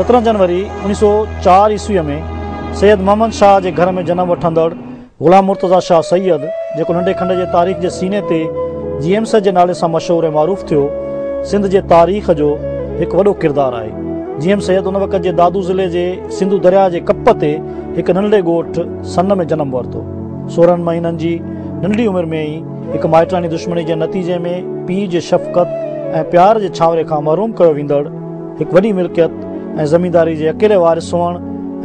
17 जनवरी 1904 ईस्वी में सैयद मोहम्मद शाह के घर में जन्म वठंदड़ गुलाम मुर्तज़ा शाह सैयद जो नंढे खंड के तारीख़ के सीने ते GMS के नाले से मशहूर ऐं मारूफ़ थियो, सिंध के तारीख़ जो एक वॾो किरदार है। GM सैयद उन वक़्त के दादू ज़िले के सिंधु दरिया के कप ते एक नंढे ॻोठ सन में जन्म वरतो। 16 महीननि की नंढी उम्र में ही एक माइटानी दुश्मनी के नतीजे में पीउ के शफ़क़त ऐं प्यार के छावरे का महरूम कयो वेंदड़ एक वॾी मिल्कियत ऐं ज़मींदारी के अकेले वारिस हुअण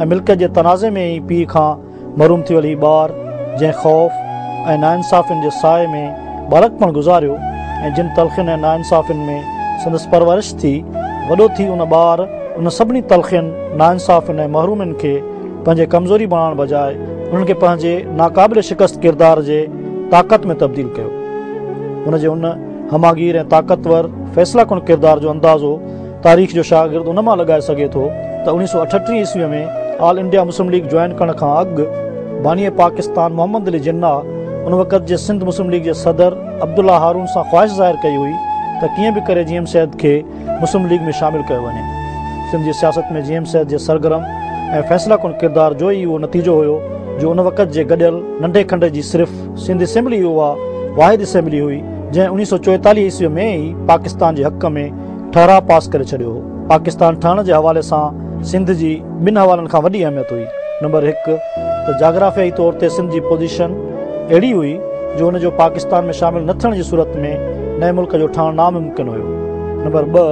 ऐं मिल्कियत के तनाज़े में ही पीउ का महरूम थी वही ॿार जै खौफ़ ऐं नाइंसाफ़िन के साए में बालकपण गुज़ारियो ऐं जिन तलख़िन ऐं नाइंसाफ़िन में संदसि परवरिश थी, वॾो थी उन ॿार उन सभिनी तलख़िन नाइंसाफ़िन ऐं महरूमिन के पंहिंजे कमज़ोरी बणाइण बजाय उन्हनि खे पंहिंजे नाक़ाबिल शिकस्त किरदार जे ताक़त में तब्दील कयो। उनजे उन हमागीर ऐं ताक़तवर फ़ैसिला कुन किरदार जो अंदाज़ो तारीख़ जो शागिर्द उन मां लॻाए सघे थो त 1938 ईस्वी में all India Muslim league join करण खां अॻु बानी पाकिस्तान मोहम्मद अली जिन्ना उन वक़्त जे सिंध मुस्लिम लीग के सदर अब्दुल्ला हारून सां ख़्वाहिश ज़ाहिर कई हुई त कीअं भी करे GM सैयद के मुस्लिम लीग में शामिल कयो वञे। सिंध जी सियासत में GM सैयद के सरगर्म ऐं फ़ैसिला कुन किरदार जो ही वो नतीजो हुयो जो उन वक़्त जे गॾियल नंढे खंड जी सिर्फ़ सिंध असेंबली उहा वाहिद असेंबली हुई जंहिं 1944 ईस्वी में ही पाकिस्तान के हक़ में ठहराव पास करे छॾियो हो। पाकिस्तान ठहण के हवाले से सिंध की ॿिनि हवालनि खां वॾी अहमियत हुई। नंबर 1 तो जाग्राफियाई तौर ते सिंध की पोजीशन अड़ी हुई जो उन जो पाकिस्तान में शामिल न थियण की सूरत में नए मुल्क जो ठहण नामुमकिन हुयो। नंबर 2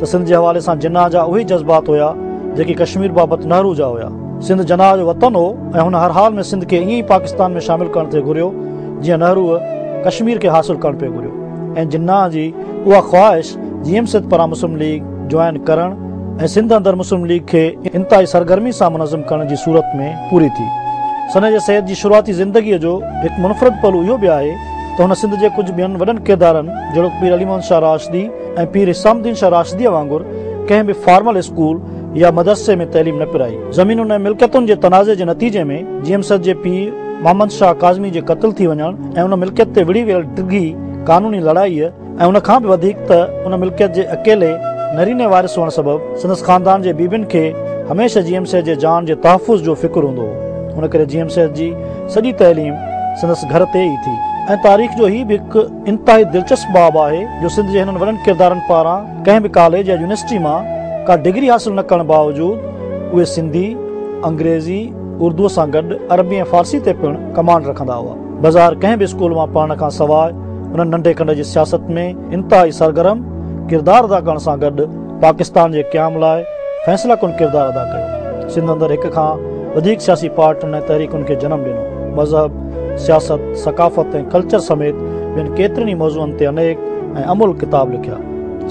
तो सिंध के हवाले से जिन्ना जा उही जज्बात हुआ जेकी कश्मीर बाबत नेहरू जा हुआ। सिंध जनाह जो वतन हो ऐं हुन हर हाल में सिंध के ईअं ही पाकिस्तान में शामिल करण ते घुरियो जीअं नेहरू कश्मीर के हासिल करण पे घुरियो ऐं जिन्ना जी उहा ख्वाहिश GM सैयद पारां मुस्लिम लीग ज्वाइन करण ऐं सिंध अंदर मुस्लिम लीग के इंतहाई सरगर्मी से मुनज़म करण की सूरत में पूरी थी। सन जे सैयद की शुरुआती ज़िंदगी जो एक मुनफरद पहलू इहो भी है तो हुन सिंध के कुछ ॿियनि वॾनि किरदारनि जहिड़ो पीर अली मोहम्मद शाह राशिदी ऐं पीर हिसामुद्दीन शाह राशिदीअ वांगुरु कंहिं भी फॉर्मल स्कूल या मदरसे में तैलीम न पिराई। ज़मीनुनि ऐं मिल्कियतुनि के तनाज़े के नतीजे में GM सैयद के पीर मोहम्मद शाह काज़मी के क़त्ल थी वञण ऐं उन मिल्कियत ते विड़ी वियल टिघी कानूनी लड़ाई ऐं उन खां भी वधीक त उन मिल्कियत के अकेले नरीने वारिस हुअण सबबि संदसि ख़ानदान के बीबिन के हमेशा GM सैयद के जान के तहफ़ुज़ जो फ़िक्र हूंदो हो। उन करे GM सैयद जी सॼी तैलीम संदसि घर ते ही थी ऐं तारीख़ जो ही भी एक इंतहाई दिलचस्प बाब है जो सिंध के हिननि वॾनि किरदारनि पारां कंहिं भी कॉलेज या यूनिवर्सिटी मां का डिग्री हासिल न करण बावजूद उहे सिंधी अंग्रेज़ी उर्दू सां गॾु अरबी ऐं फारसी ते पिण कमांड रखंदा हुआ। बाज़ार कंहिं भी स्कूल मां पढ़ण खां सवाइ उन्हनि नंढे खंड जी सियासत में इंतहाई सरगर्म किरदार अदा करण सां गॾु पाकिस्तान के क़याम लाइ फ़ैसिला कुन किरदार अदा कयो। सिंध अंदर एक खां वधीक सियासी पार्टियुनि ऐं तहरीकुनि के जन्म ॾिनो। मज़हब, सियासत, सकाफ़त ऐं कल्चर समेत ॿियनि केतिरनि ई मौज़ूअनि ते अनेक ऐं अमुल किताब लिखिया।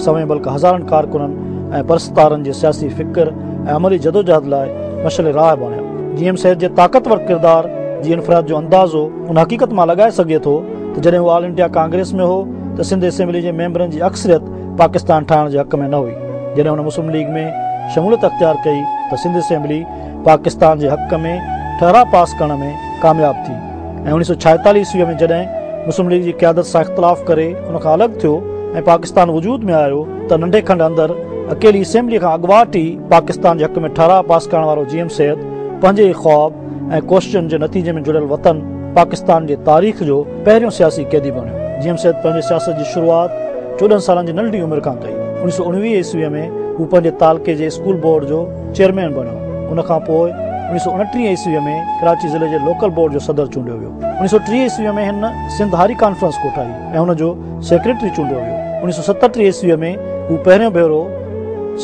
समय बल्कि हज़ारनि कारकुननि ऐं परस्तारनि जे सियासी फ़िक्र ऐं अमली जदोजहद लाइ मशल राह बणिया। GM सैयद जे ताक़तवर किरदार जी इनफराद जो अंदाज़ो उन हक़ीक़त मां लॻाए सघे थो त जॾहिं वो ऑल इंडिया कांग्रेस में हो तो सिंध असेंबली के मेंबरनि की अक्सरियत पाकिस्तान ठाहिण के हक़ में न हुई। जॾहिं हुन मुस्लिम लीग में शमूलियत अख्तियार कई तो सिंध असेंबली पाकिस्तान के हक़ में ठहराव पास करण में कामयाब थी ऐं 1946 ईस्वी में जॾहिं मुस्लिम लीग की क़यादत से इख्तिलाफ़ करे उन खां अलॻि थियो ऐं पाकिस्तान वजूद में आयो तो नंढे खंड अंदर अकेली असेंबली का अॻुवाट ही पाकिस्तान के हक़ में ठहराव पास करण वारो GM सैयद पंहिंजे ख्वाब ऐं कोशिशुनि के नतीजे में जुड़ियल वतन पाकिस्तान के तारीख़ जो पहिरियों सियासी कैदी बणियो। GM सैयद पंहिंजे सियासत की शुरुआत 14 सालनि जी नंढी उम्र खां कई। 1919 ईस्वी में हू पंहिंजे तालके जे स्कूल बोर्ड जो चेयरमैन बणियो। उन खां पोइ 1929 ईस्वी में कराची ज़िले के लोकल बोर्ड जो सदर चूंडियो वियो। 1930 ईस्वी में हिन सिंध हारी कॉन्फ्रेंस कोठाई ऐं हुन जो सेक्रेटरी चूंडियो वियो। 1937 ईस्वी में हू पहिरियों भेरो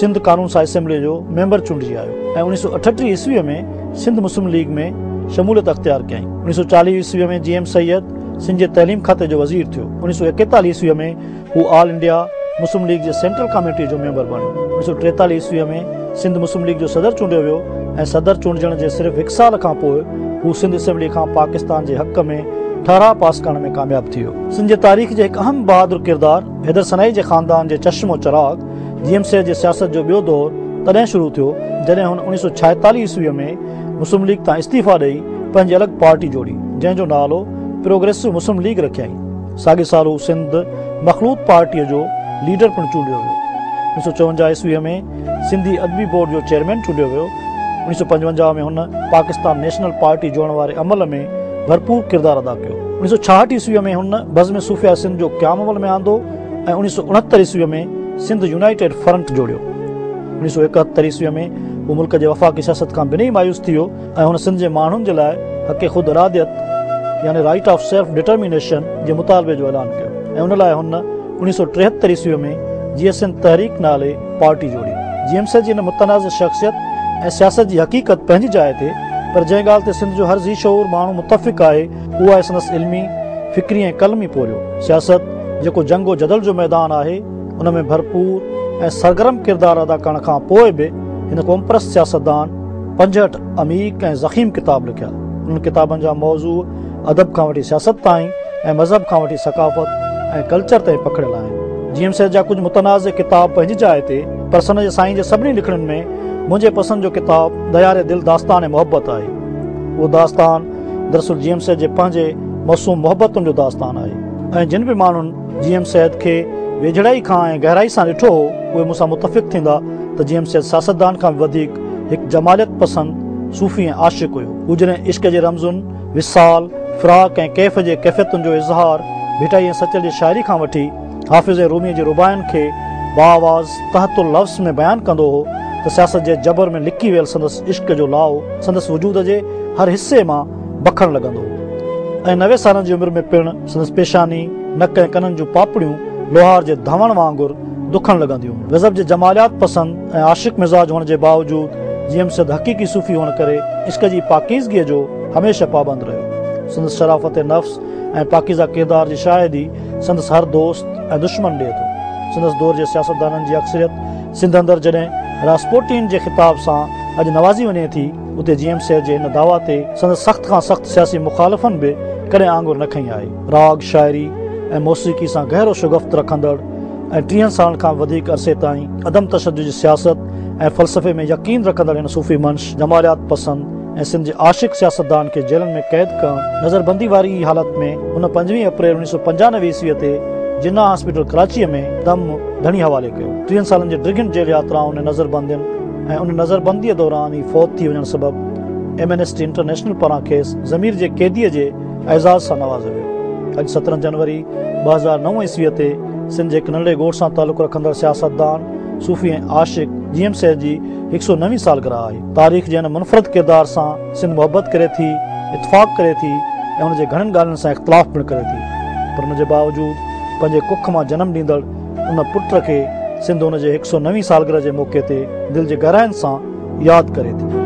सिंध कानून सां असेंबली जो मेंबर चूंडिजी आयो ऐं 1938 ईस्वी में सिंध मुस्लिम लीग में शमूलियत अख्तियार कयईं। 1940 ईस्वी में GM सैयद सिंध जे तैलीम खाते जो वज़ीर थियो। 1941 ईस्वी में हू ऑल इंडिया मुस्लिम लीग के सेंट्रल कमेटी जो मेंबर बणियो। 1943 ईस्वी में सिंध मुस्लिम लीग जो सदर चूंडियो वियो ऐं सदर चूंडजण जे सिर्फ़ 1 साल खां पोइ हू सिंध असेंबली खां पाकिस्तान के हक़ में ठहराव पास करण में कामयाब थी वियो। सिंध जे तारीख़ के एक अहम बहादुर किरदार हैदर सनाई के ख़ानदान के चश्मो चिराग GM सैयद जे सियासत जो ॿियो दौर तॾहिं शुरू थियो जॾहिं हुन 1946 ईस्वी में मुस्लिम लीग तां इस्तीफ़ा ॾेई पंहिंजी अलॻि पार्टी जोड़ी जंहिंजो नालो प्रोग्रेसिव मुस्लिम लीग रखियईं। साॻे साल हू सिंध मखलूत पार्टी जो लीडर पिणु चूंडियो वियो। 1954 ईस्वी में सिंधी अदबी बोर्ड जो चेयरमैन चूंडियो वियो। 1955 में हुन पाकिस्तान नेशनल पार्टी जोड़ण वारे अमल में भरपूर किरदारु अदा कयो। 1966 ईस्वीअ में हुन बज़्म सूफ़िया सिंध जो क़याम अमल में आंदो ऐं 1969 ईस्वीअ में सिंध यूनाइटेड फ्रंट जोड़ियो। 1971 ईस्वीअ में हू मुल्क जे वफ़ाक़ी सियासत खां ॿिन्ही मायूस थी वियो ऐं हुन सिंध जे माण्हुनि जे लाइ हक़ ख़ुदि इरादियत यानी राइट ऑफ सेल्फ डिटर्मिनेशन जे मुतालबे जो ऐलान कयो ऐं हुन लाइ हुन 1973 ईस्वीअ में GSN तहरीक नाले पार्टी जोड़ी। GMC जी हिन मुतनाज़ शख़्सियत ऐं सियासत जी हक़ीक़त पंहिंजी जाइ ते, पर जंहिं ॻाल्हि ते सिंध जो हर ज़ी शऊर माण्हू मुतफ़िक़ आहे उहा आहे संदसि इल्मी, फ़िक्री ऐं कलमी पोरियो सियासत जेको जंगो जदल जो मैदान आहे उन में भरपूर ऐं सरगर्म किरदारु अदा करण खां पोइ बि हिन कोमप्रस्त सियासतदान 65 अमीक ऐं ज़ख़ीम किताब लिखिया। उन्हनि किताबनि जा मौज़ू अदब खां वठी सियासत ताईं ऐं मज़हब खां वठी सक़ाफ़त ऐं कल्चर ताईं पखिड़ियल आहिनि। GMC जा कुझु मुतनाज़ किताब पंहिंजी जाइ ते, पर सन जे साईं जे सभिनी लिखणनि में मुंहिंजे पसंदि जो किताब दयारे दिल दास्तान ऐं मोहब्बत आहे। उहो दास्तान दरअसल GMC जे पंहिंजे मौसूम मोहब्बतुनि जो दास्तान आहे ऐं जिन बि माण्हुनि GMC खे वेझड़ाई खां ऐं गहराई सां ॾिठो हो उहे मूंसां मुतफ़िक़ थींदा त GMC सियासतदान खां वधीक हिकु जमालियत पसंदि सूफ़ी ऐं आशिक़ हुयो। हू जॾहिं इश्क जे रमज़ुनि, विसाल, फ़िराक ऐं कैफ़ जे कैफ़ियतुनि जो इज़हार, भिटाई ऐं सचल जी शाइरी खां वठी हाफ़िज़ रूमी जे रुबाइनि खे बाआवाज़ तहतुल लफ़्ज़ में बयानु कंदो हो त सियासत जे जबर में लिकी वियल संदसि इश्क जो लाओ संदसि वजूद जे हर हिसे मां बखणु लॻंदो हो ऐं 90 सालनि जी उमिरि में पिणु संदसि पेशानी, नक ऐं कननि जूं पापड़ियूं लोहार जे धवण वांगुरु दुखणु लॻंदियूं। गज़ब जे जमालियात पसंदि ऐं आशिक़ मिज़ाज हुअण जे बावजूदि GMC हक़ीक़ी सूफ़ी हुअण करे इश्क जी पाकीज़गीअ जो हमेशह पाबंद रहियो। संदसि शराफ़त नफ़्स ऐं पाकीज़ा किरदार जी शाहिदी संदसि हर दोस्त ऐं दुश्मन ॾिए थो। संदसि दौर जे सियासतदाननि जी अक्सरियत सिंध अंदरि जॾहिं रासपोटीन जे ख़िताब सां अॼु नवाज़ी वञे थी, उते GMC जे हिन दावा ते संदसि सख़्त खां सख़्त सियासी मुख़ालिफ़नि बि कॾहिं आंगुर न खईं आहे। राग, शाइरी ऐं मौसीक़ी सां गहरो शुगफ़्त रखंदड़ ऐं 30 सालनि खां वधीक अरसे ताईं अदम तशद्दुद जी सियासत ऐं फ़लसफ़े में यकीन रखंदड़ हिन सूफ़ी मंश, जमालियात पसंदि ऐं सिंध जे आशिक़ सियासतदान खे जेलनि में क़ैद करणु नज़रबंदी वारी हालत में हुन 5 अप्रैल 1995 ईस्वीअ ते जिन्ना हॉस्पिटल कराचीअ में दम धणी हवाले कयो। 30 सालनि जे ड्रिगिन जेल यात्राउनि ऐं नज़रबंदियुनि ऐं उन नज़रबंदीअ दौरान ई फ़ौत थी वञण सबबि एमनेस्टी इंटरनेशनल पारां खेसि ज़मीर जे कैदीअ जे एज़ाज़ सां नवाज़ियो वियो। अॼु 17 जनवरी 2009 ईस्वीअ ते सिंध जे हिकु नंढे ॻोठ सां तालुक़ु रखंदड़ सियासतदान, सूफ़ी ऐं आशिक़ GMC जी 109वीं सालगिरह आहे। तारीख़ जे हिन मुनफ़रद किरदार सां सिंध मोहबत करे थी, इतफ़ाक़ करे थी ऐं हुनजे घणनि ॻाल्हियुनि सां इख़्तिलाफ़ पिणु करे थी, पर हुनजे बावजूदि पंहिंजे कुख मां जनमु ॾींदड़ उन पुट खे सिंध हुनजे 109वीं सालगिरह जे मौक़े ते दिलि जे गहराइनि सां यादि करे थी।